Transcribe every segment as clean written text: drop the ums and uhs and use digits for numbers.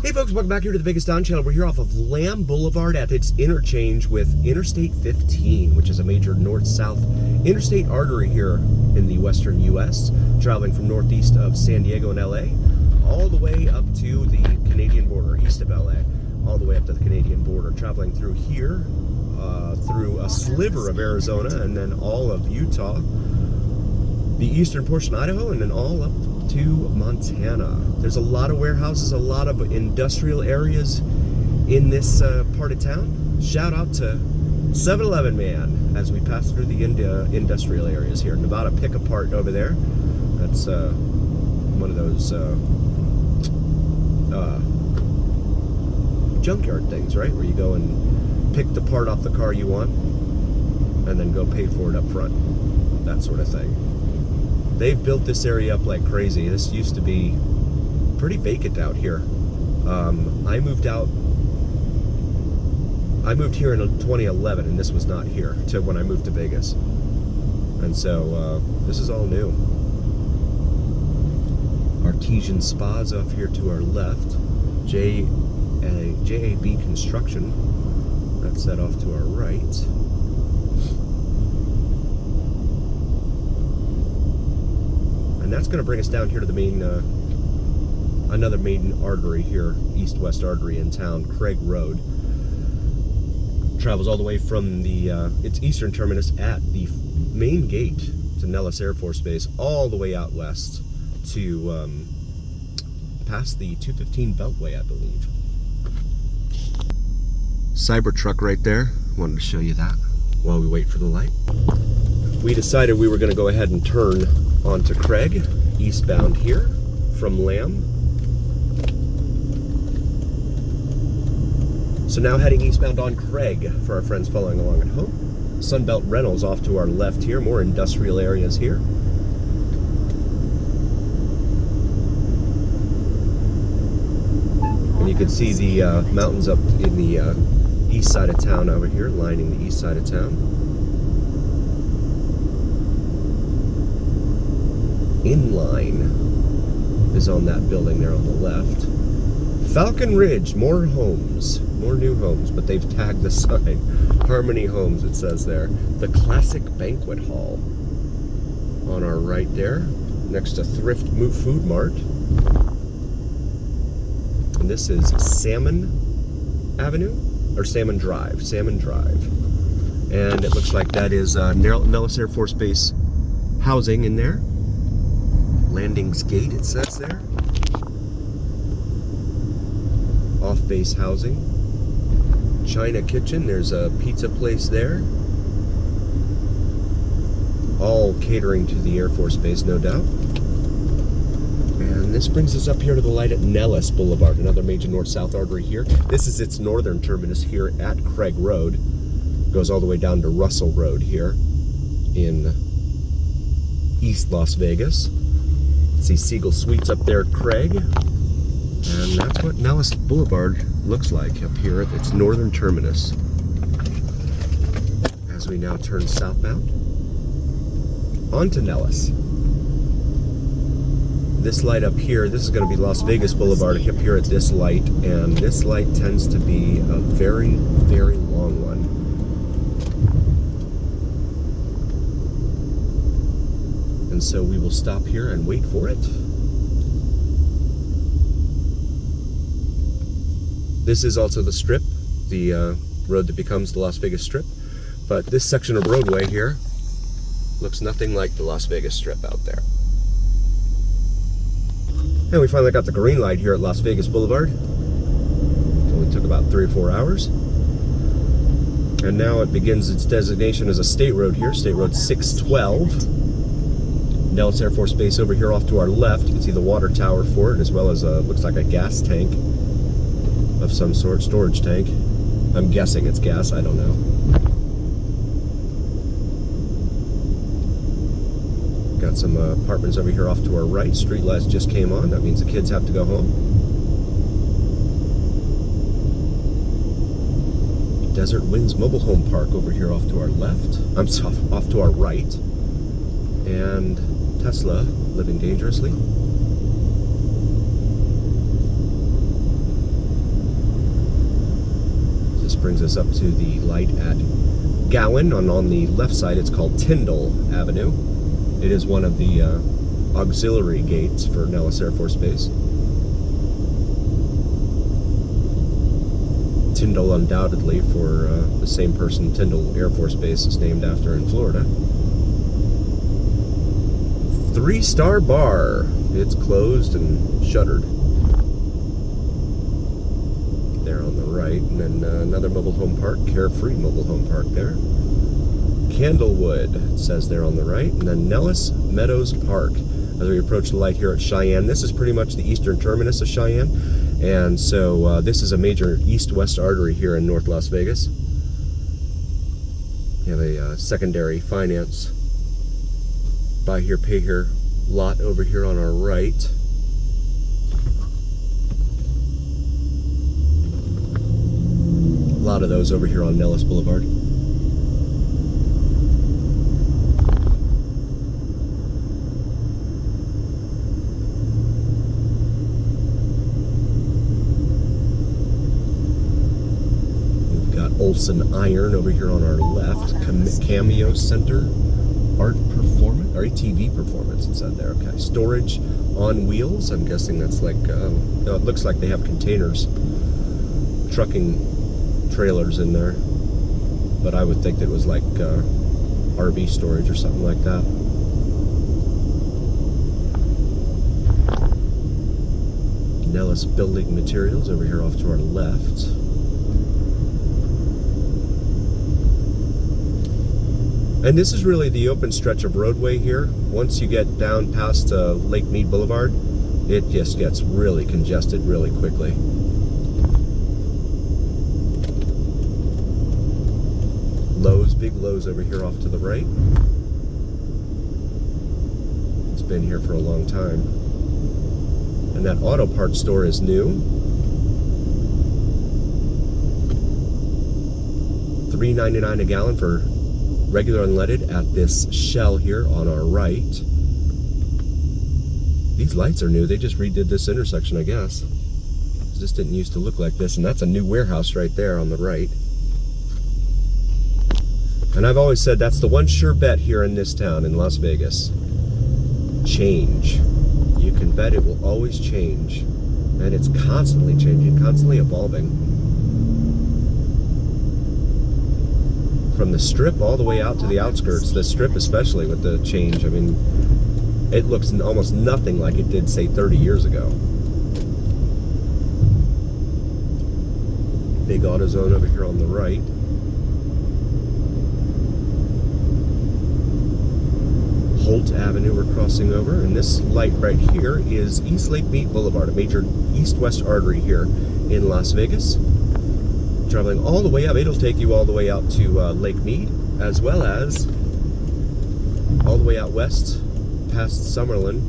Hey folks, welcome back here to the Vegas Down channel. We're here off of Lamb Boulevard at its interchange with Interstate 15, which is a major north-south interstate artery here in the western U.S., traveling from northeast of San Diego and L.A. all the way up to the Canadian border, east of L.A., all the way up to the Canadian border, traveling through here, through a sliver of Arizona, and then all of Utah, the eastern portion of Idaho, and then all up to Montana. There's a lot of warehouses, a lot of industrial areas in this part of town. Shout out to 7-Eleven man as we pass through the industrial areas here. Nevada Pick Apart over there. That's one of those junkyard things, right? Where you go and pick the part off the car you want and then go pay for it up front. That sort of thing. They've built this area up like crazy. This used to be pretty vacant out here. I moved here in 2011, and this was not here to when I moved to Vegas. And so this is all new. Artesian Spas off here to our left. JAB Construction. That's set off to our right. And that's going to bring us down here to the main, another main artery here, east-west artery in town, Craig Road. Travels all the way from the, its eastern terminus at the main gate to Nellis Air Force Base, all the way out west to past the 215 Beltway, I believe. Cybertruck right there. Wanted to show you that while we wait for the light. We decided we were going to go ahead and turn onto Craig, eastbound here from Lamb. So now heading eastbound on Craig for our friends following along at home. Sunbelt Rentals off to our left here, more industrial areas here. And you can see the mountains up in the east side of town over here, lining the east side of town. Inline is on that building there on the left. Falcon Ridge, more homes, more new homes, but they've tagged the sign. Harmony Homes, it says there. The Classic Banquet Hall on our right there, next to Thrift Food Mart. And this is Salmon Avenue, or Salmon Drive, Salmon Drive. And it looks like that is Nellis Air Force Base housing in there. Landings Gate, it says there. Off-base housing. China Kitchen, there's a pizza place there. All catering to the Air Force Base, no doubt. And this brings us up here to the light at Nellis Boulevard, another major north-south artery here. This is its northern terminus here at Craig Road. Goes all the way down to Russell Road here in East Las Vegas. See Siegel Suites up there at Craig, and that's what Nellis Boulevard looks like up here at its northern terminus. As we now turn southbound onto Nellis. This light up here, this is going to be Las Vegas Boulevard up here at this light, and this light tends to be a very, very long one. And so we will stop here and wait for it. This is also the Strip, the road that becomes the Las Vegas Strip. But this section of roadway here looks nothing like the Las Vegas Strip out there. And we finally got the green light here at Las Vegas Boulevard. It only took about 3 or 4 hours. And now it begins its designation as a state road here, State Road 612. Nellis Air Force Base over here off to our left. You can see the water tower for it, as well as looks like a gas tank of some sort, storage tank. I'm guessing it's gas, I don't know. Got some apartments over here off to our right. Street lights just came on. That means the kids have to go home. Desert Winds Mobile Home Park over here off to our left. I'm off to our right. And Tesla, living dangerously. brings us up to the light at Gowan. On the left side, it's called Tyndall Avenue. It is one of the auxiliary gates for Nellis Air Force Base. Tyndall, undoubtedly, for the same person Tyndall Air Force Base is named after in Florida. 3-Star Bar. It's closed and shuttered. There on the right, and then another mobile home park, Carefree Mobile Home Park there. Candlewood, it says there on the right, and then Nellis Meadows Park. As we approach the light here at Cheyenne, this is pretty much the eastern terminus of Cheyenne, and so this is a major east-west artery here in North Las Vegas. You have a secondary finance buy here, pay here lot over here on our right. A lot of those over here on Nellis Boulevard. We've got Olson Iron over here on our left. Cameo Center. Art Performance, or ATV Performance, it said there. Okay, storage on wheels. I'm guessing that's like, no, it looks like they have containers, trucking trailers in there. But I would think that it was like RV storage or something like that. Nellis Building Materials over here off to our left. And this is really the open stretch of roadway here. Once you get down past Lake Mead Boulevard, it just gets really congested really quickly. Lowe's, big Lowe's over here off to the right. It's been here for a long time. And that auto parts store is new. $3.99 a gallon for regular unleaded at this Shell here on our right. These lights are new. They just redid this intersection, I guess. This didn't used to look like this, and that's a new warehouse right there on the right. And I've always said that's the one sure bet here in this town in Las Vegas. Change. You can bet it will always change. And it's constantly changing, constantly evolving. From the Strip all the way out to the outskirts, the Strip especially with the change, I mean, it looks almost nothing like it did, say, 30 years ago. Big AutoZone over here on the right. Holt Avenue we're crossing over, and this light right here is East Lake Mead Boulevard, a major east-west artery here in Las Vegas. Traveling all the way up, it'll take you all the way out to Lake Mead, as well as all the way out west past Summerlin.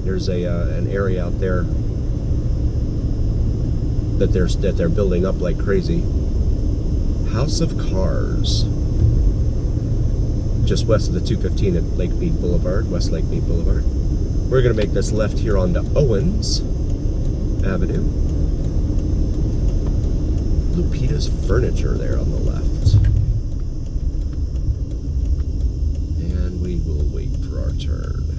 There's an area out there that they're building up like crazy. House of Cars, just west of the 215 at Lake Mead Boulevard, West Lake Mead Boulevard. We're going to make this left here onto Owens Avenue. Lupita's Furniture there on the left. And we will wait for our turn.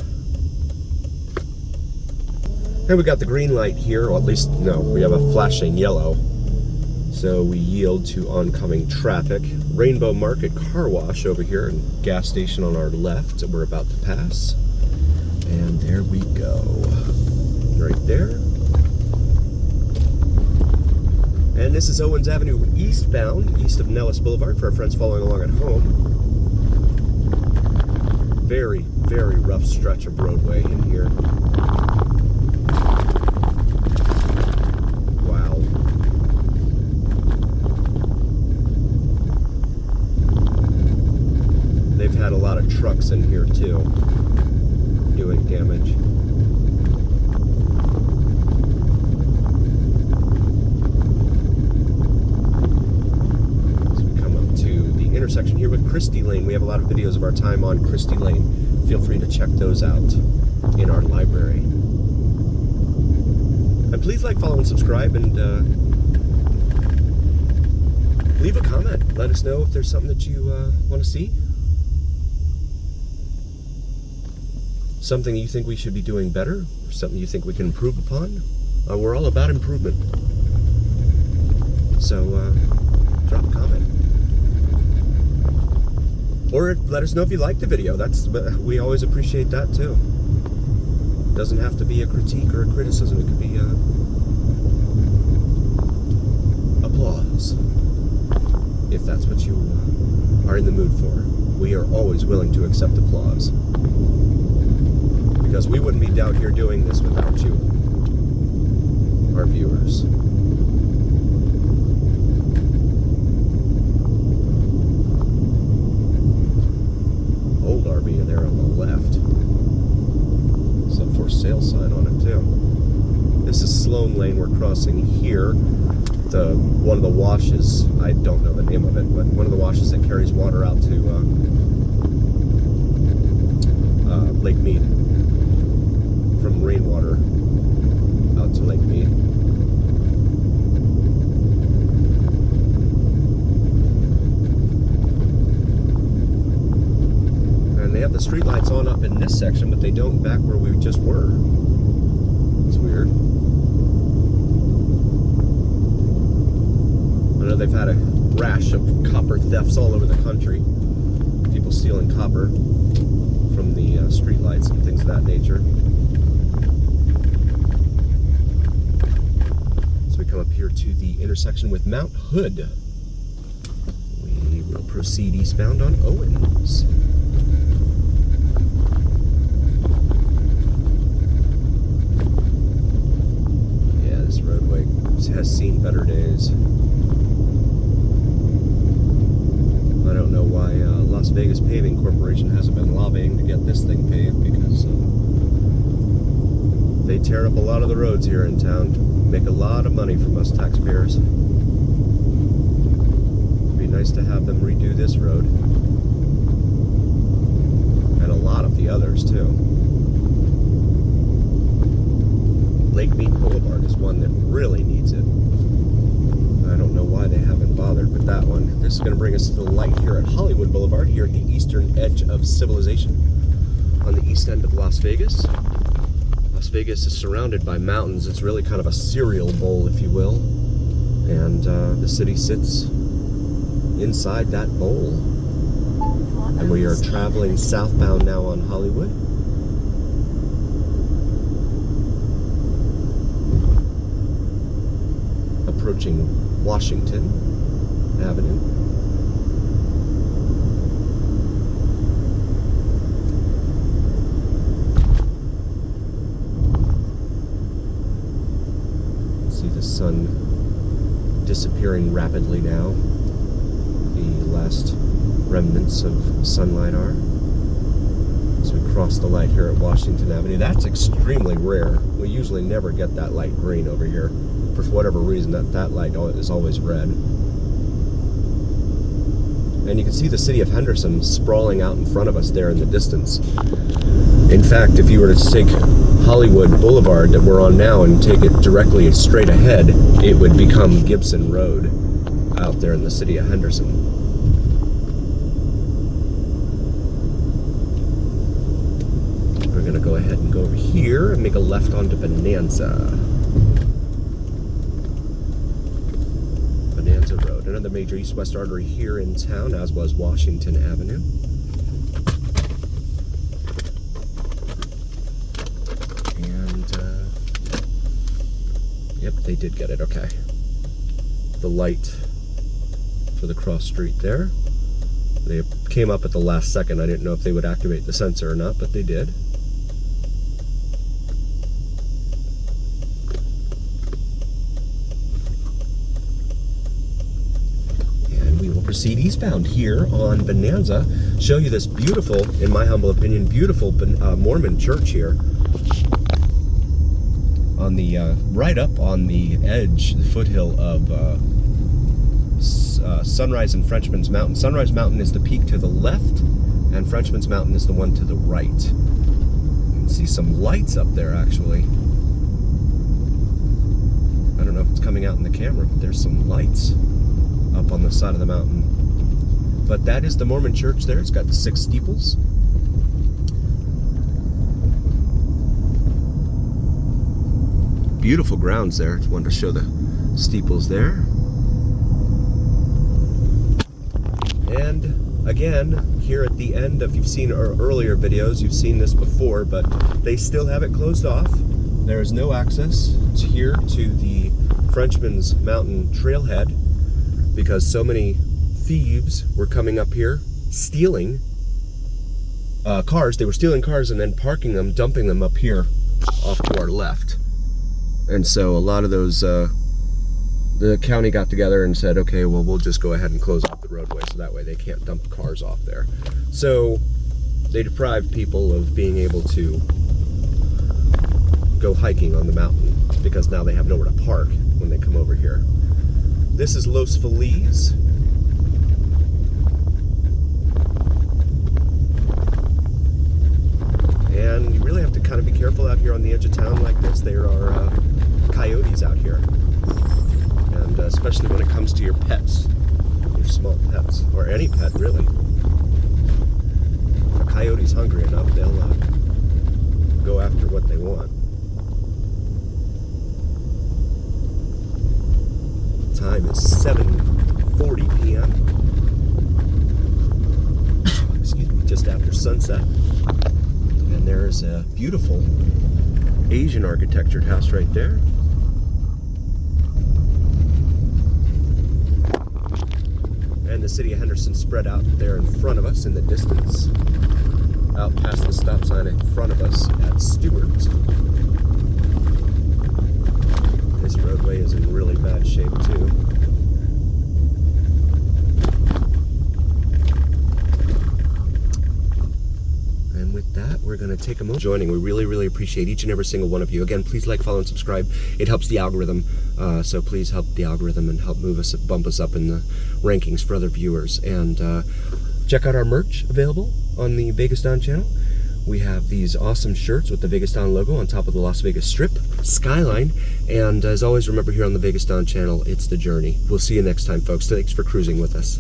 And we got the green light here, or at least, no, we have a flashing yellow. So we yield to oncoming traffic. Rainbow Market Car Wash over here, and gas station on our left that we're about to pass. And there we go. Right there. And this is Owens Avenue eastbound, east of Nellis Boulevard, for our friends following along at home. Very, very rough stretch of roadway in here. Wow. They've had a lot of trucks in here too, doing damage. Intersection here with Christie Lane. We have a lot of videos of our time on Christie Lane. Feel free to check those out in our library. And please like, follow, and subscribe, and leave a comment. Let us know if there's something that you want to see. Something you think we should be doing better, or something you think we can improve upon. We're all about improvement. So drop a comment. Or let us know if you like the video. We always appreciate that too. It doesn't have to be a critique or a criticism. It could be applause, if that's what you are in the mood for. We are always willing to accept applause, because we wouldn't be down here doing this without you, our viewers. Old RV there on the left. There's a for sale sign on it too. This is Sloan Lane we're crossing here. One of the washes, I don't know the name of it, but one of the washes that carries water out to Lake Mead. From rainwater out to Lake Mead. And they have the street lights on up in this section, but they don't back where we just were. It's weird. I know they've had a rash of copper thefts all over the country. People stealing copper from the street lights and things of that nature. So we come up here to the intersection with Mount Hood. We will proceed eastbound on Owens. Yeah, this roadway has seen better days. I don't know why Las Vegas Paving Corporation hasn't been lobbying to get this thing paved, because they tear up a lot of the roads here in town, make a lot of money from us taxpayers. It'd be nice to have them redo this road, and a lot of the others too. Lake Mead Boulevard is one that really needs it. I don't know why they haven't bothered with that one. This is going to bring us to the light here at Hollywood Boulevard, here at the eastern edge of civilization, on the east end of Las Vegas. Las Vegas is surrounded by mountains. It's really kind of a cereal bowl, if you will. And the city sits inside that bowl. And we are traveling southbound now on Hollywood. Approaching Washington Avenue. See the sun disappearing rapidly now. The last remnants of sunlight are. As we cross the light here at Washington Avenue. That's extremely rare. We usually never get that light green over here. For whatever reason, that light is always red. And you can see the city of Henderson sprawling out in front of us there in the distance. In fact, if you were to take Hollywood Boulevard that we're on now and take it directly straight ahead, it would become Gibson Road out there in the city of Henderson. We're going to go ahead and go over here and make a left onto Bonanza. Bonanza Road, another major east-west artery here in town, as was Washington Avenue. And, yep, they did get it, okay. The light for the cross street there. They came up at the last second. I didn't know if they would activate the sensor or not, but they did. Proceed eastbound here on Bonanza. Show you this beautiful, in my humble opinion, beautiful Mormon church here. On the right up on the edge, the foothill of Sunrise and Frenchman's Mountain. Sunrise Mountain is the peak to the left, and Frenchman's Mountain is the one to the right. You can see some lights up there, actually. I don't know if it's coming out in the camera, but there's some lights up on the side of the mountain. But that is the Mormon church there. It's got the 6 steeples. Beautiful grounds there. Just wanted to show the steeples there. And again, here at the end, if you've seen our earlier videos, you've seen this before, but they still have it closed off. There is no access here to the Frenchman's Mountain trailhead because so many thieves were coming up here stealing cars. They were stealing cars and then parking them, dumping them up here off to our left. And so a lot of those, the county got together and said, okay, well, we'll just go ahead and close off the roadway so that way they can't dump cars off there. So they deprived people of being able to go hiking on the mountain because now they have nowhere to park when they come over here. This is Los Feliz. And you really have to kind of be careful out here on the edge of town like this. There are coyotes out here. And especially when it comes to your pets, your small pets, or any pet really. If a coyote's hungry enough, they'll go after what they want. Time is 7:40 p.m. Excuse me, just after sunset. And there's a beautiful Asian architectured house right there. And the city of Henderson spread out there in front of us in the distance, out past the stop sign in front of us at Stewart's. This roadway is in really bad shape too. And with that, we're going to take a moment joining. We really appreciate each and every single one of you. Again, please like, follow, and subscribe. It helps the algorithm. So please help the algorithm and help bump us up in the rankings for other viewers. And check out our merch available on the Vegas Down channel. We have these awesome shirts with the Vegas Down logo on top of the Las Vegas Strip skyline. And as always, remember here on the Vegas Down channel, it's the journey. We'll see you next time, folks. Thanks for cruising with us.